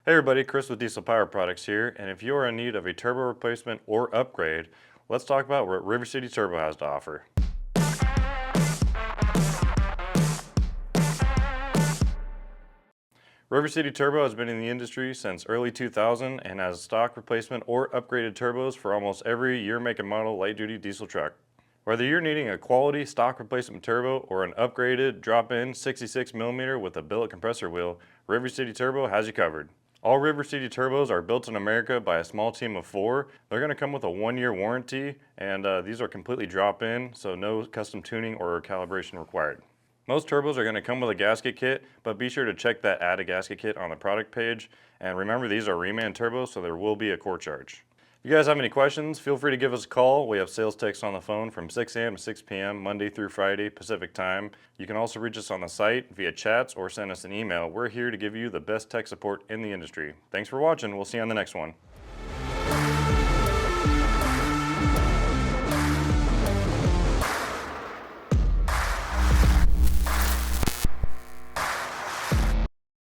Hey everybody, Chris with Diesel Power Products here, and if you're in need of a turbo replacement or upgrade, let's talk about what River City Turbo has to offer. River City Turbo has been in the industry since early 2000 and has stock replacement or upgraded turbos for almost every year, make, and model light-duty diesel truck. Whether you're needing a quality stock replacement turbo or an upgraded drop-in 66mm with a billet compressor wheel, River City Turbo has you covered. All River City turbos are built in America by a small team of 4. They're going to come with a 1-year warranty, and these are completely drop-in, so no custom tuning or calibration required. Most turbos are going to come with a gasket kit, but be sure to check that add a gasket kit on the product page. And remember, these are reman turbos, so there will be a core charge. If you guys have any questions, feel free to give us a call. We have sales techs on the phone from 6 a.m. to 6 p.m. Monday through Friday Pacific time. You can also reach us on the site via chats or send us an email. We're here to give you the best tech support in the industry. Thanks for watching. We'll see you on the next one.